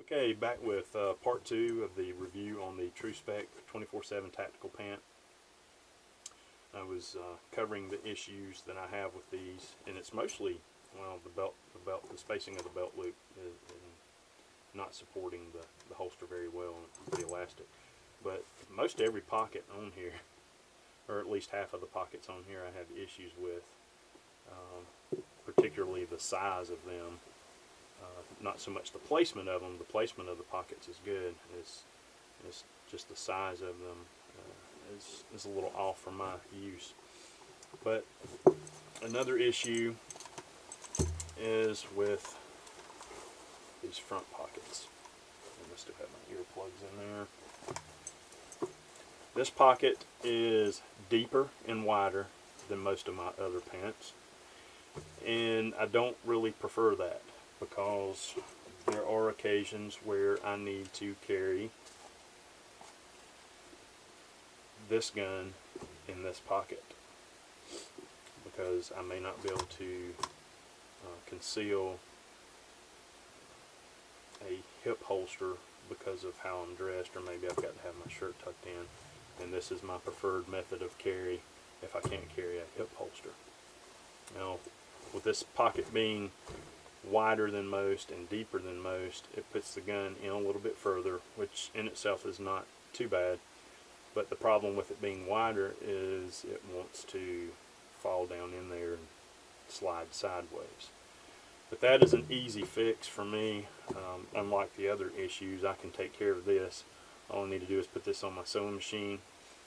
Okay, back with part 2 of the review on the Tru-Spec 24/7 tactical pant. I was covering the issues that I have with these, and it's mostly, well, the spacing of the belt loop is not supporting the holster very well, the elastic. But most every pocket on here, or at least half of the pockets on here, I have issues with, particularly the size of them. Not so much the placement of them. The placement of the pockets is good. It's just the size of them is a little off for my use. But another issue is with these front pockets. I still have my earplugs in there. This pocket is deeper and wider than most of my other pants, and I don't really prefer that, because there are occasions where I need to carry this gun in this pocket, because I may not be able to conceal a hip holster because of how I'm dressed, or maybe I've got to have my shirt tucked in, and this is my preferred method of carry if I can't carry a hip holster. Now, with this pocket being wider than most and deeper than most, it puts the gun in a little bit further, which in itself is not too bad. But the problem with it being wider is it wants to fall down in there and slide sideways. But that is an easy fix for me. Unlike the other issues, I can take care of this. All I need to do is put this on my sewing machine,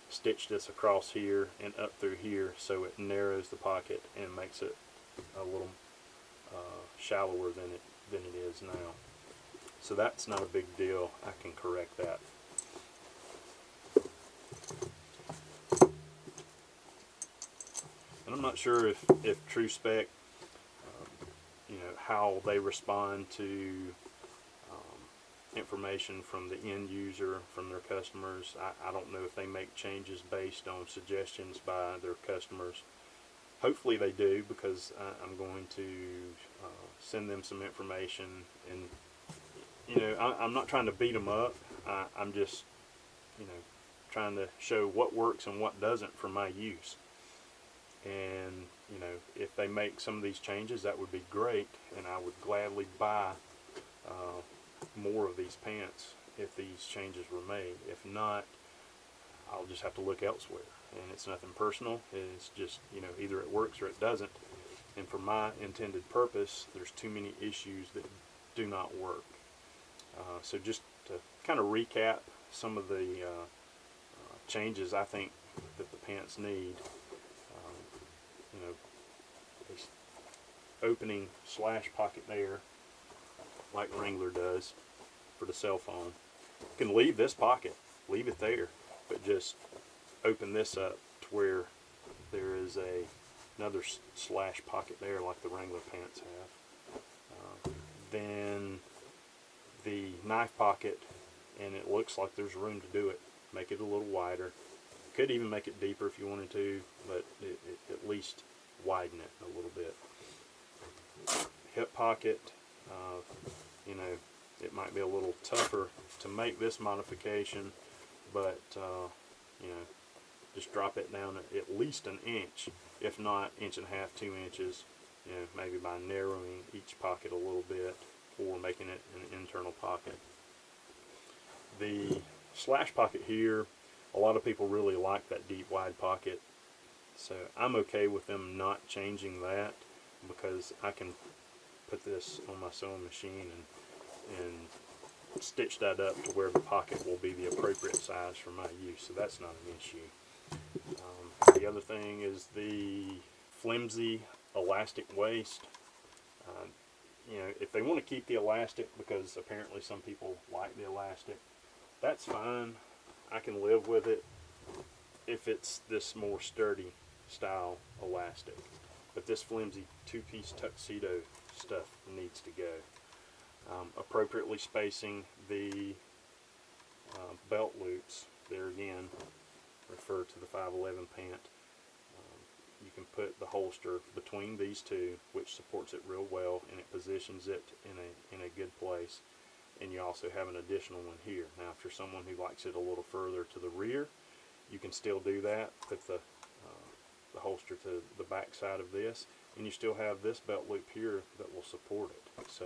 stitch this across here and up through here so it narrows the pocket and makes it a little shallower than it is now. So that's not a big deal. I can correct that. And I'm not sure if Tru-Spec, how they respond to information from the end user, from their customers. I don't know if they make changes based on suggestions by their customers. Hopefully they do, because I'm going to send them some information, and I'm not trying to beat them up. I'm just trying to show what works and what doesn't for my use. And if they make some of these changes, that would be great, and I would gladly buy more of these pants if these changes were made. If not, I'll just have to look elsewhere. And it's nothing personal. It's just, either it works or it doesn't. And for my intended purpose, there's too many issues that do not work. So just to kind of recap some of the changes I think that the pants need. Opening slash pocket there, like Wrangler does for the cell phone. You can leave this pocket, leave it there, but just open this up to where there is another slash pocket there, like the Wrangler pants have. Then the knife pocket, and it looks like there's room to do it. Make it a little wider. Could even make it deeper if you wanted to, but at least widen it a little bit. Hip pocket, it might be a little tougher to make this modification, but just drop it down at least an inch, if not inch and a half, 2 inches, maybe by narrowing each pocket a little bit or making it an internal pocket. The slash pocket here, a lot of people really like that deep wide pocket, so I'm okay with them not changing that, because I can put this on my sewing machine and stitch that up to where the pocket will be the appropriate size for my use, so that's not an issue. The other thing is the flimsy elastic waist. If they want to keep the elastic, because apparently some people like the elastic, that's fine. I can live with it if it's this more sturdy style elastic. But this flimsy two-piece tuxedo stuff needs to go. Appropriately spacing the belt loops, there again, refer to the 511 pant. You can put the holster between these two, which supports it real well, and it positions it in a good place. and you also have an additional one here. Now if you're someone who likes it a little further to the rear, you can still do that. Put the holster to the back side of this, and you still have this belt loop here that will support it. So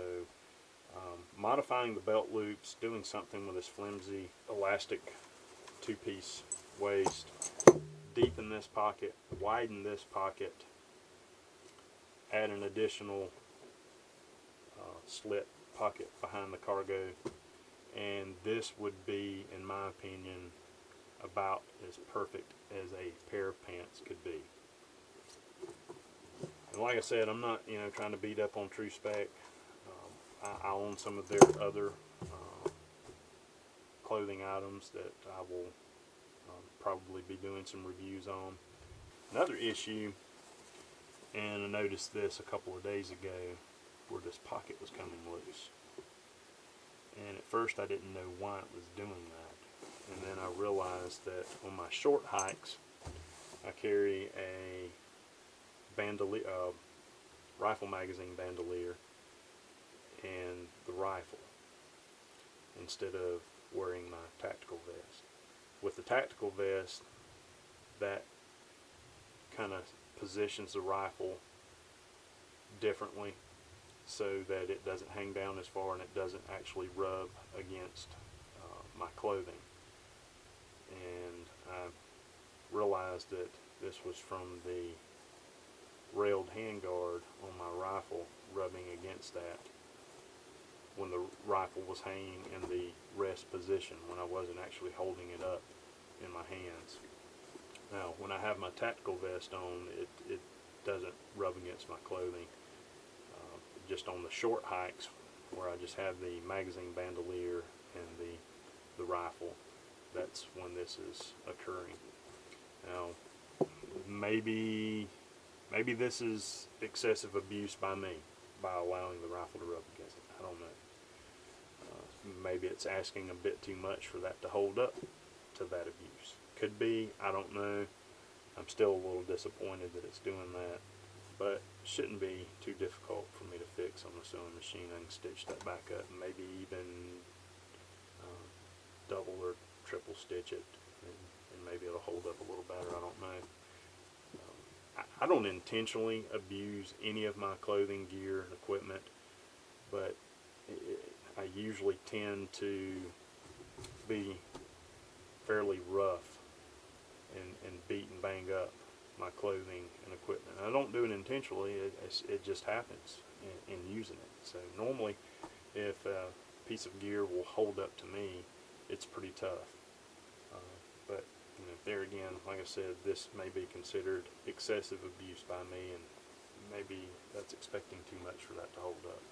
modifying the belt loops, doing something with this flimsy elastic two-piece waist, deepen this pocket, widen this pocket, add an additional slit pocket behind the cargo, and this would be, in my opinion, about as perfect as a pair of pants could be. And like I said, I'm not trying to beat up on Tru-Spec. I own some of their other clothing items that I will probably be doing some reviews on. Another issue, and I noticed this a couple of days ago, where this pocket was coming loose. And at first I didn't know why it was doing that. And then I realized that on my short hikes, I carry a bandolier, rifle magazine bandolier, and the rifle, instead of wearing my tactical vest. With the tactical vest, that kind of positions the rifle differently so that it doesn't hang down as far and it doesn't actually rub against my clothing. And I realized that this was from the railed handguard on my rifle rubbing against that when the rifle was hanging in the rest position, when I wasn't actually holding it up in my hands. Now when I have my tactical vest on, it doesn't rub against my clothing. Just on the short hikes where I just have the magazine bandolier and the rifle, that's when this is occurring. Now maybe this is excessive abuse by me, by allowing the rifle to rub against it. I don't know. Maybe it's asking a bit too much for that to hold up to that abuse. Could be, I don't know. I'm still a little disappointed that it's doing that, but it shouldn't be too difficult for me to fix on the sewing machine. I can stitch that back up and maybe even double or triple stitch it, and maybe it'll hold up a little better. I don't know. I don't intentionally abuse any of my clothing, gear, and equipment, but I usually tend to be fairly rough and beat and bang up my clothing and equipment. I don't do it intentionally, it just happens in using it. So normally if a piece of gear will hold up to me, it's pretty tough. But there again, like I said, this may be considered excessive abuse by me, and maybe that's expecting too much for that to hold up.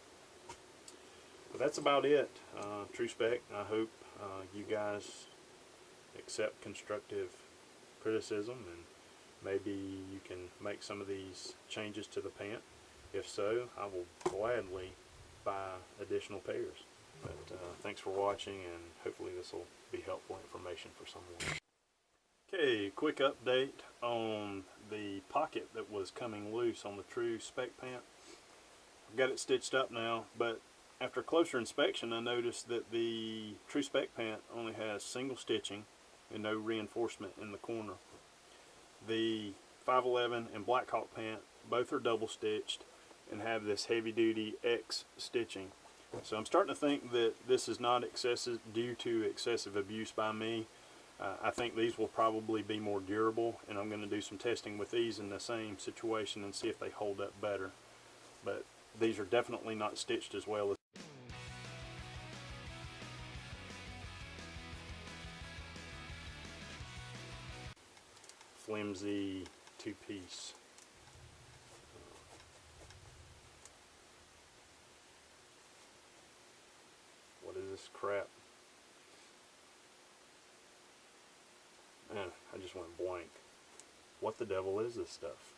But that's about it. Tru-Spec, I hope you guys accept constructive criticism, and maybe you can make some of these changes to the pant. If so, I will gladly buy additional pairs. But thanks for watching, and hopefully this will be helpful information for someone. Okay, quick update on the pocket that was coming loose on the Tru-Spec pant. I've got it stitched up now, but after closer inspection, I noticed that the Tru-Spec pant only has single stitching and no reinforcement in the corner. The 511 and Black Hawk pant, both are double stitched and have this heavy duty X stitching. So I'm starting to think that this is not due to excessive abuse by me. I think these will probably be more durable, and I'm going to do some testing with these in the same situation and see if they hold up better. But these are definitely not stitched as well as flimsy two-piece. What is this crap? Man, I just went blank. What the devil is this stuff?